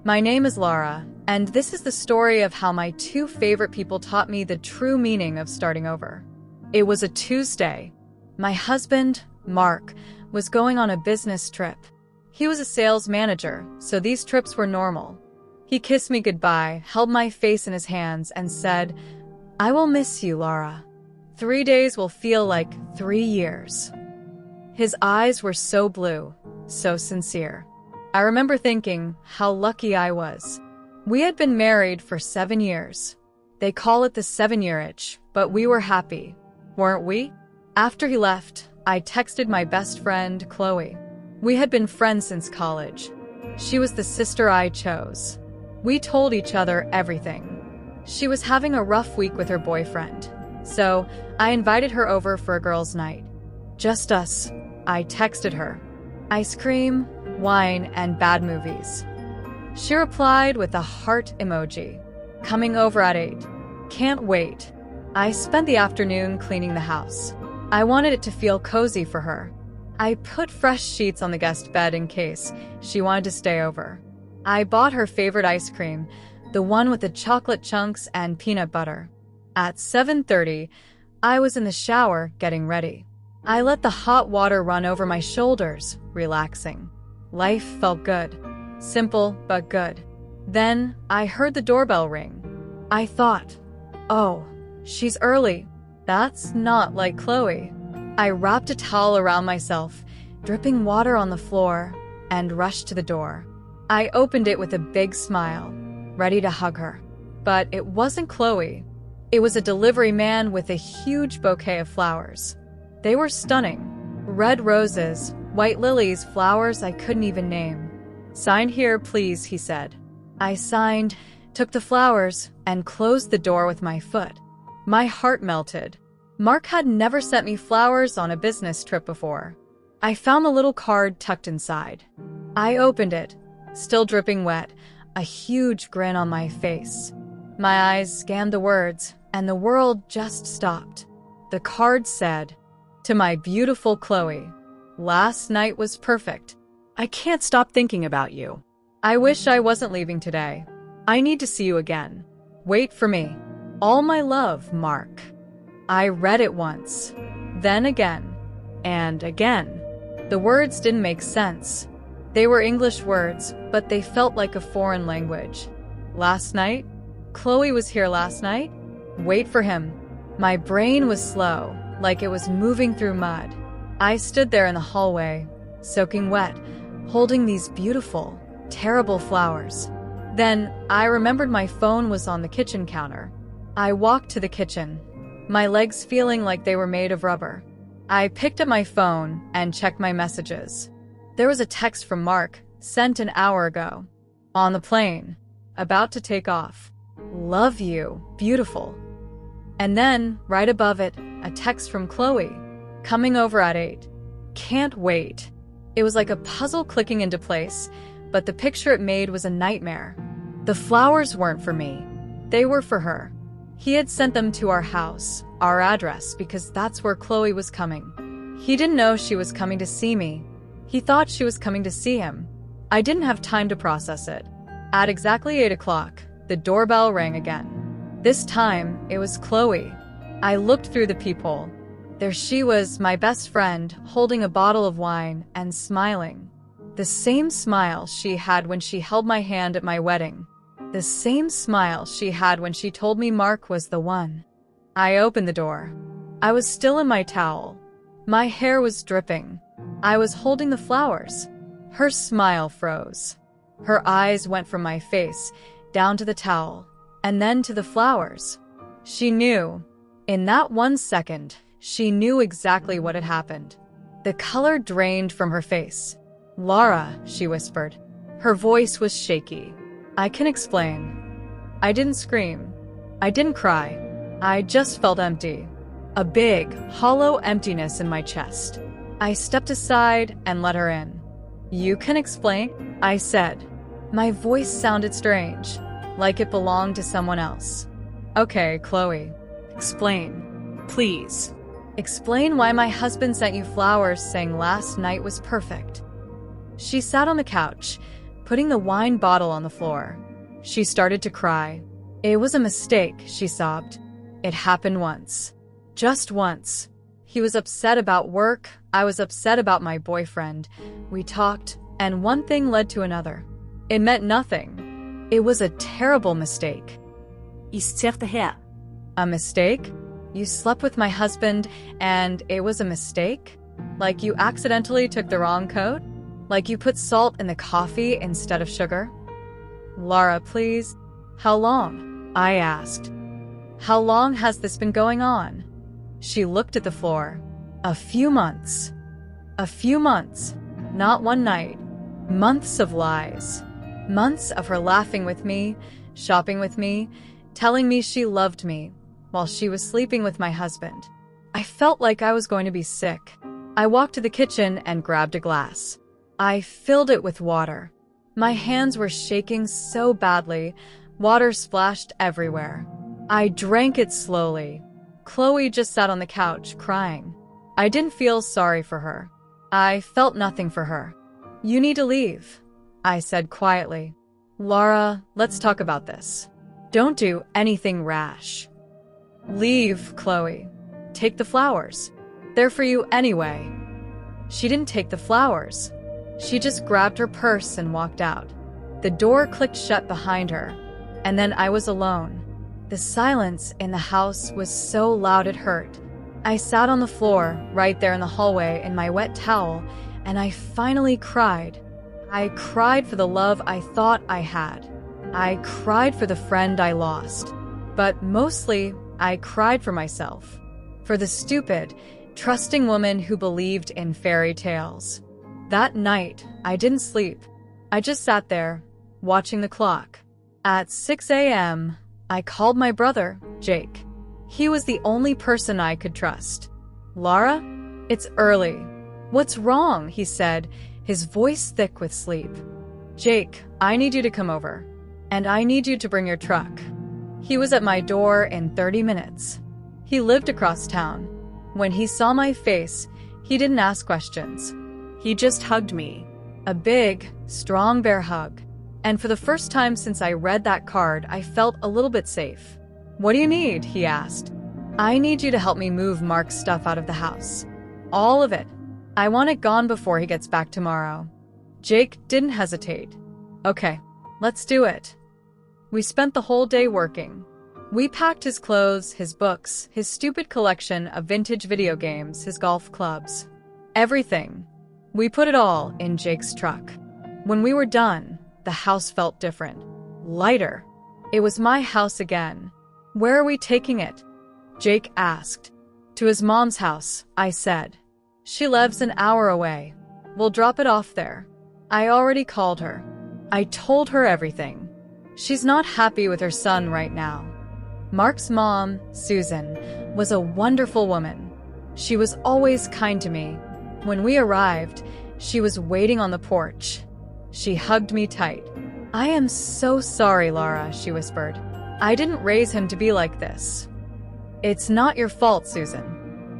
My name is Laura, and this is the story of how my two favorite people taught me the true meaning of starting over. It was a Tuesday. My husband, Mark, was going on a business trip. He was a sales manager, so these trips were normal. He kissed me goodbye, held my face in his hands, and said, "I will miss you, Laura. 3 days will feel like 3 years." His eyes were so blue, so sincere. I remember thinking how lucky I was. We had been married for 7 years. They call it the 7-year itch, but we were happy, weren't we? After he left, I texted my best friend, Chloe. We had been friends since college. She was the sister I chose. We told each other everything. She was having a rough week with her boyfriend, so I invited her over for a girls' night. Just us, I texted her. Ice cream, wine, and bad movies. She replied with a heart emoji. Coming over at 8. Can't wait. I spent the afternoon cleaning the house. I wanted it to feel cozy for her. I put fresh sheets on the guest bed in case she wanted to stay over. I bought her favorite ice cream, the one with the chocolate chunks and peanut butter. At 7:30, I was in the shower getting ready. I let the hot water run over my shoulders, relaxing. Life felt good. Simple, but good. Then I heard the doorbell ring. I thought, oh, she's early. That's not like Chloe. I wrapped a towel around myself, dripping water on the floor, and rushed to the door. I opened it with a big smile, ready to hug her. But it wasn't Chloe. It was a delivery man with a huge bouquet of flowers. They were stunning. Red roses, white lilies, flowers I couldn't even name. "Sign here, please," he said. I signed, took the flowers, and closed the door with my foot. My heart melted. Mark had never sent me flowers on a business trip before. I found the little card tucked inside. I opened it, still dripping wet, a huge grin on my face. My eyes scanned the words, and the world just stopped. The card said, "To my beautiful Chloe, last night was perfect. I can't stop thinking about you. I wish I wasn't leaving today. I need to see you again. Wait for me. All my love, Mark." I read it once, then again, and again. The words didn't make sense. They were English words, but they felt like a foreign language. Last night? Chloe was here last night? Wait for him. My brain was slow, like it was moving through mud. I stood there in the hallway, soaking wet, holding these beautiful, terrible flowers. Then I remembered my phone was on the kitchen counter. I walked to the kitchen, my legs feeling like they were made of rubber. I picked up my phone and checked my messages. There was a text from Mark, sent an hour ago. On the plane, about to take off. "Love you, beautiful." And then, right above it, a text from Chloe. "Coming over at 8. Can't wait." It was like a puzzle clicking into place, but the picture it made was a nightmare. The flowers weren't for me. They were for her. He had sent them to our house, our address, because that's where Chloe was coming. He didn't know she was coming to see me. He thought she was coming to see him. I didn't have time to process it. At exactly 8 o'clock, the doorbell rang again. This time, it was Chloe. I looked through the peephole. There she was, my best friend, holding a bottle of wine and smiling. The same smile she had when she held my hand at my wedding. The same smile she had when she told me Mark was the one. I opened the door. I was still in my towel. My hair was dripping. I was holding the flowers. Her smile froze. Her eyes went from my face, down to the towel, and then to the flowers. She knew. In that 1 second, she knew exactly what had happened. The color drained from her face. "Laura," she whispered. Her voice was shaky. "I can explain." I didn't scream. I didn't cry. I just felt empty. A big, hollow emptiness in my chest. I stepped aside and let her in. "You can explain?" I said. My voice sounded strange, like it belonged to someone else. "Okay, Chloe. Explain. Please. Explain why my husband sent you flowers saying last night was perfect." She sat on the couch, putting the wine bottle on the floor. She started to cry. It was a mistake, she sobbed. It happened once. Just once. He was upset about work, I was upset about my boyfriend. We talked, and one thing led to another. It meant nothing. It was a terrible mistake. I citerte her. A mistake? You slept with my husband, and it was a mistake? Like you accidentally took the wrong coat? Like you put salt in the coffee instead of sugar? Lara, please. How long? I asked. How long has this been going on? She looked at the floor. A few months. A few months. Not one night. Months of lies. Months of her laughing with me, shopping with me, telling me she loved me, while she was sleeping with my husband. I felt like I was going to be sick. I walked to the kitchen and grabbed a glass. I filled it with water. My hands were shaking so badly, water splashed everywhere. I drank it slowly. Chloe just sat on the couch, crying. I didn't feel sorry for her. I felt nothing for her. You need to leave, I said quietly. Lara, let's talk about this. Don't do anything rash. Leave, Chloe. Take the flowers. They're for you anyway. She didn't take the flowers. She just grabbed her purse and walked out. The door clicked shut behind her, and then I was alone. The silence in the house was so loud it hurt. I sat on the floor, right there in the hallway, in my wet towel, and I finally cried. I cried for the love I thought I had. I cried for the friend I lost. But mostly, I cried for myself. For the stupid, trusting woman who believed in fairy tales. That night, I didn't sleep. I just sat there, watching the clock. At 6 a.m., I called my brother, Jake. He was the only person I could trust. Lara, it's early. What's wrong? He said, his voice thick with sleep. Jake, I need you to come over. And I need you to bring your truck. He was at my door in 30 minutes. He lived across town. When he saw my face, he didn't ask questions. He just hugged me. A big, strong bear hug. And for the first time since I read that card, I felt a little bit safe. What do you need? He asked. I need you to help me move Mark's stuff out of the house. All of it. I want it gone before he gets back tomorrow. Jake didn't hesitate. Okay, let's do it. We spent the whole day working. We packed his clothes, his books, his stupid collection of vintage video games, his golf clubs. Everything. We put it all in Jake's truck. When we were done, the house felt different. Lighter. It was my house again. Where are we taking it? Jake asked. To his mom's house, I said. She lives an hour away. We'll drop it off there. I already called her. I told her everything. She's not happy with her son right now. Mark's mom, Susan, was a wonderful woman. She was always kind to me. When we arrived, she was waiting on the porch. She hugged me tight. I am so sorry, Lara, she whispered. I didn't raise him to be like this. It's not your fault, Susan.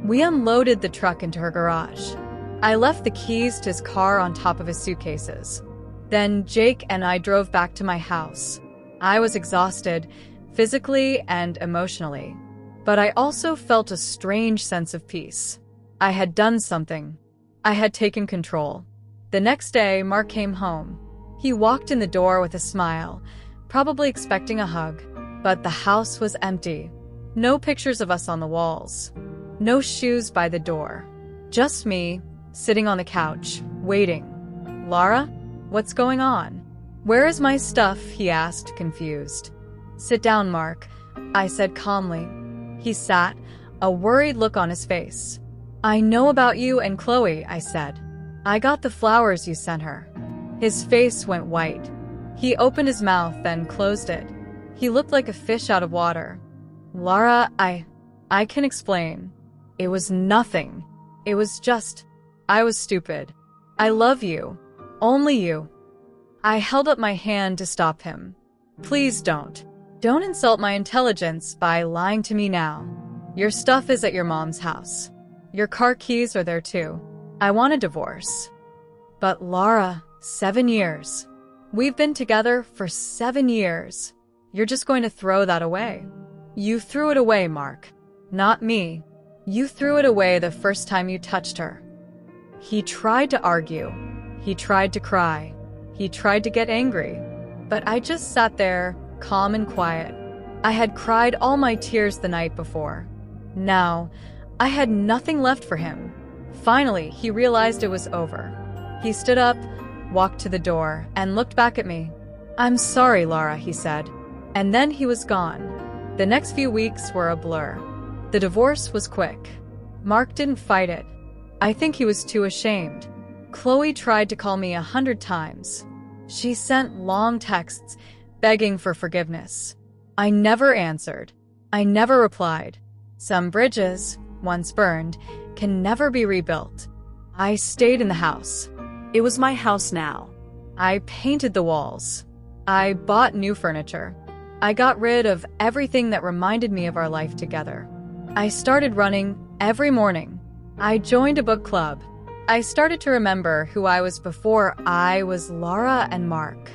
We unloaded the truck into her garage. I left the keys to his car on top of his suitcases. Then Jake and I drove back to my house. I was exhausted, physically and emotionally. But I also felt a strange sense of peace. I had done something. I had taken control. The next day, Mark came home. He walked in the door with a smile, probably expecting a hug. But the house was empty. No pictures of us on the walls. No shoes by the door. Just me, sitting on the couch, waiting. Lara, what's going on? Where is my stuff? He asked, confused. Sit down, Mark, I said calmly. He sat, a worried look on his face. I know about you and Chloe, I said. I got the flowers you sent her. His face went white. He opened his mouth, then closed it. He looked like a fish out of water. Lara, I can explain. It was nothing. It was just, I was stupid. I love you. Only you. I held up my hand to stop him. Please don't. Don't insult my intelligence by lying to me now. Your stuff is at your mom's house. Your car keys are there too. I want a divorce. But Lara, 7 years. We've been together for 7 years. You're just going to throw that away. You threw it away, Mark. Not me. You threw it away the first time you touched her. He tried to argue. He tried to cry. He tried to get angry. But I just sat there, calm and quiet. I had cried all my tears the night before. Now, I had nothing left for him. Finally, he realized it was over. He stood up, walked to the door, and looked back at me. "I'm sorry, Laura," he said. And then he was gone. The next few weeks were a blur. The divorce was quick. Mark didn't fight it. I think he was too ashamed. Chloe tried to call me 100 times. She sent long texts, begging for forgiveness. I never answered. I never replied. Some bridges, once burned, can never be rebuilt. I stayed in the house. It was my house now. I painted the walls. I bought new furniture. I got rid of everything that reminded me of our life together. I started running every morning. I joined a book club. I started to remember who I was before I was Laura and Mark.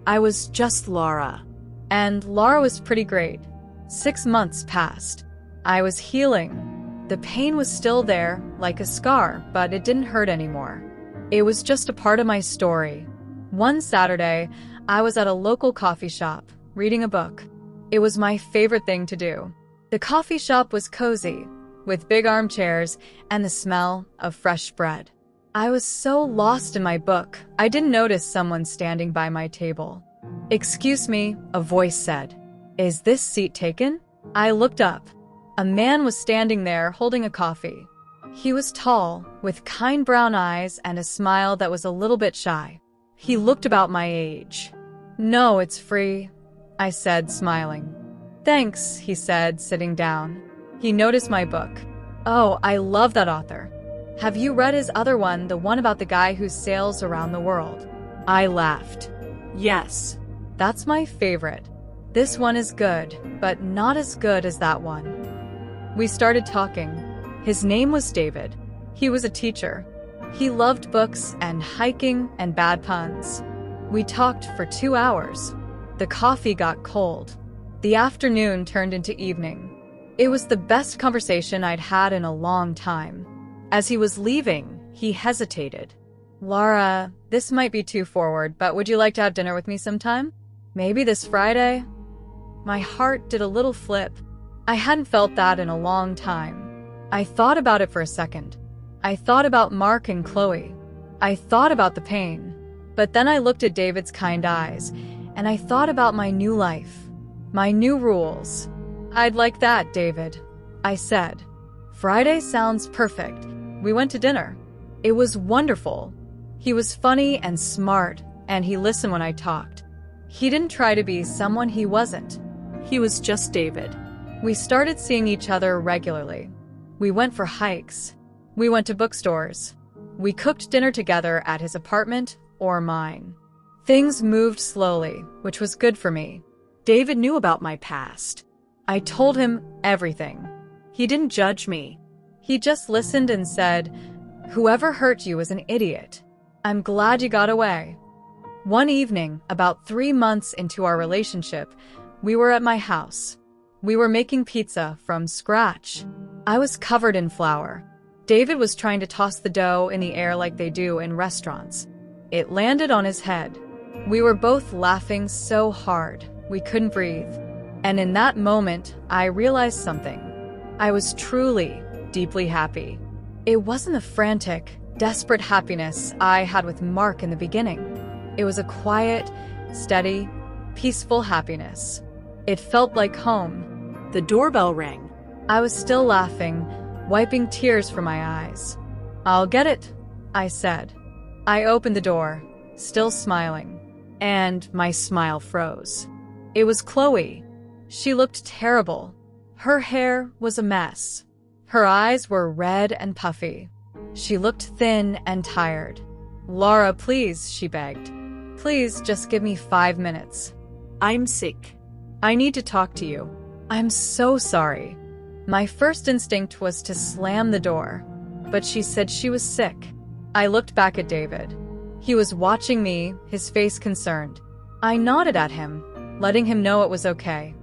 I was just Laura. And Laura was pretty great. 6 months passed. I was healing. The pain was still there, like a scar, but it didn't hurt anymore. It was just a part of my story. One Saturday, I was at a local coffee shop, reading a book. It was my favorite thing to do. The coffee shop was cozy, with big armchairs and the smell of fresh bread. I was so lost in my book, I didn't notice someone standing by my table. "Excuse me," a voice said. "Is this seat taken?" I looked up. A man was standing there holding a coffee. He was tall, with kind brown eyes and a smile that was a little bit shy. He looked about my age. "No, it's free," I said, smiling. "Thanks," he said, sitting down. He noticed my book. "Oh, I love that author. Have you read his other one, the one about the guy who sails around the world?" I laughed. Yes. "That's my favorite. This one is good, but not as good as that one." We started talking. His name was David. He was a teacher. He loved books and hiking and bad puns. We talked for 2 hours. The coffee got cold. The afternoon turned into evening. It was the best conversation I'd had in a long time. As he was leaving, he hesitated. "Laura, this might be too forward, but would you like to have dinner with me sometime? Maybe this Friday?" My heart did a little flip. I hadn't felt that in a long time. I thought about it for a second. I thought about Mark and Chloe. I thought about the pain. But then I looked at David's kind eyes, and I thought about my new life, my new rules. "I'd like that, David," I said. "Friday sounds perfect." We went to dinner. It was wonderful. He was funny and smart, and he listened when I talked. He didn't try to be someone he wasn't. He was just David. We started seeing each other regularly. We went for hikes. We went to bookstores. We cooked dinner together at his apartment or mine. Things moved slowly, which was good for me. David knew about my past. I told him everything. He didn't judge me. He just listened and said, "Whoever hurt you is an idiot. I'm glad you got away." One evening, about 3 months into our relationship, we were at my house. We were making pizza from scratch. I was covered in flour. David was trying to toss the dough in the air like they do in restaurants. It landed on his head. We were both laughing so hard, we couldn't breathe. And in that moment, I realized something. I was truly, deeply happy. It wasn't the frantic, desperate happiness I had with Mark in the beginning. It was a quiet, steady, peaceful happiness. It felt like home. The doorbell rang. I was still laughing, wiping tears from my eyes. "I'll get it," I said. I opened the door, still smiling, and my smile froze. It was Chloe. She looked terrible. Her hair was a mess. Her eyes were red and puffy. She looked thin and tired. "Laura, please," she begged. "Please just give me 5 minutes. I'm sick. I need to talk to you. I'm so sorry." My first instinct was to slam the door, but she said she was sick. I looked back at David. He was watching me, his face concerned. I nodded at him, letting him know it was okay.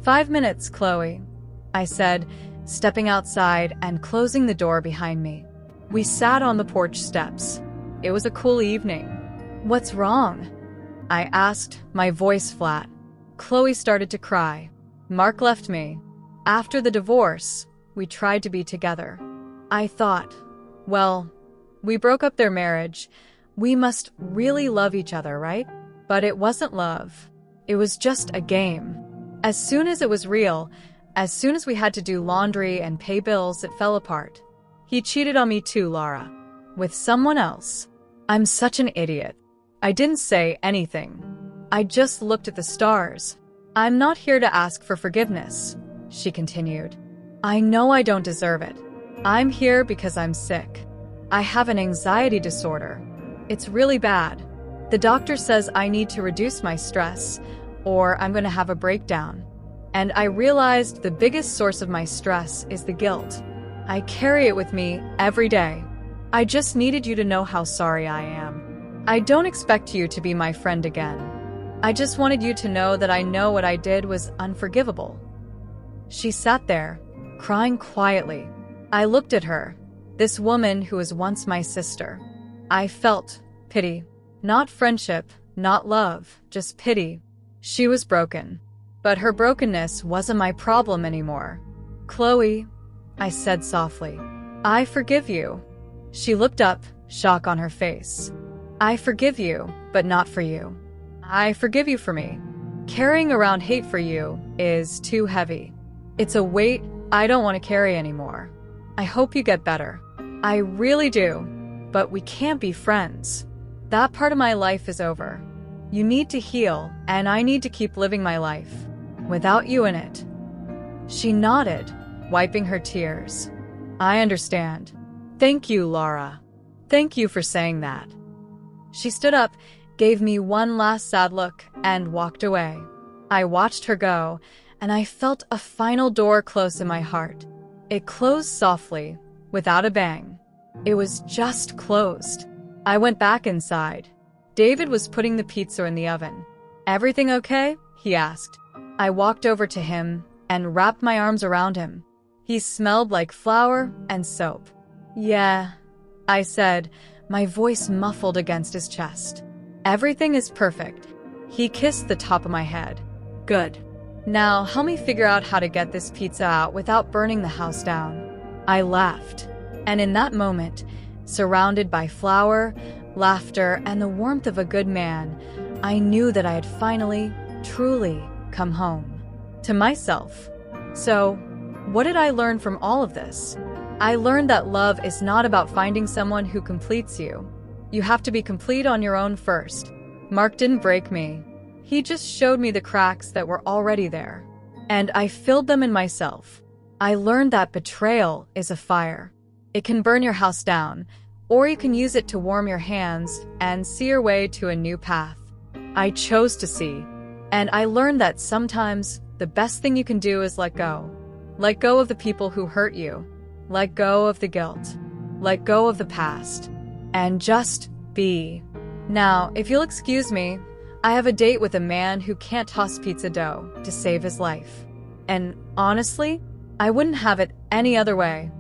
5 minutes, Chloe, I said, stepping outside and closing the door behind me. We sat on the porch steps. It was a cool evening. What's wrong? I asked, my voice flat. Chloe started to cry. Mark left me. After the divorce, we tried to be together. I thought, well, we broke up their marriage. We must really love each other, right? But it wasn't love. It was just a game. As soon as it was real, as soon as we had to do laundry and pay bills, it fell apart. He cheated on me too, Laura. With someone else. I'm such an idiot. I didn't say anything. I just looked at the stars. I'm not here to ask for forgiveness, she continued. I know I don't deserve it. I'm here because I'm sick. I have an anxiety disorder. It's really bad. The doctor says I need to reduce my stress, or I'm going to have a breakdown. And I realized the biggest source of my stress is the guilt. I carry it with me every day. I just needed you to know how sorry I am. I don't expect you to be my friend again. I just wanted you to know that I know what I did was unforgivable. She sat there, crying quietly. I looked at her, this woman who was once my sister. I felt pity. Not friendship, not love, just pity. She was broken. But her brokenness wasn't my problem anymore. Chloe, I said softly, I forgive you. She looked up, shock on her face. I forgive you, but not for you. I forgive you for me. Carrying around hate for you is too heavy. It's a weight I don't want to carry anymore. I hope you get better. I really do. But we can't be friends. That part of my life is over. You need to heal, and I need to keep living my life without you in it. She nodded, wiping her tears. I understand. Thank you, Laura. Thank you for saying that. She stood up, gave me one last sad look, and walked away. I watched her go, and I felt a final door close in my heart. It closed softly, without a bang. It was just closed. I went back inside. David was putting the pizza in the oven. Everything okay? He asked. I walked over to him and wrapped my arms around him. He smelled like flour and soap. Yeah, I said, my voice muffled against his chest. Everything is perfect. He kissed the top of my head. Good. Now help me figure out how to get this pizza out without burning the house down. I laughed. And in that moment, surrounded by flour, laughter, and the warmth of a good man, I knew that I had finally, truly come home. To myself. So, what did I learn from all of this? I learned that love is not about finding someone who completes you. You have to be complete on your own first. Mark didn't break me. He just showed me the cracks that were already there. And I filled them in myself. I learned that betrayal is a fire. It can burn your house down, or you can use it to warm your hands and see your way to a new path. I chose to see. And I learned that sometimes the best thing you can do is let go. Let go of the people who hurt you. Let go of the guilt. Let go of the past. And just be. Now, if you'll excuse me, I have a date with a man who can't toss pizza dough to save his life. And honestly, I wouldn't have it any other way.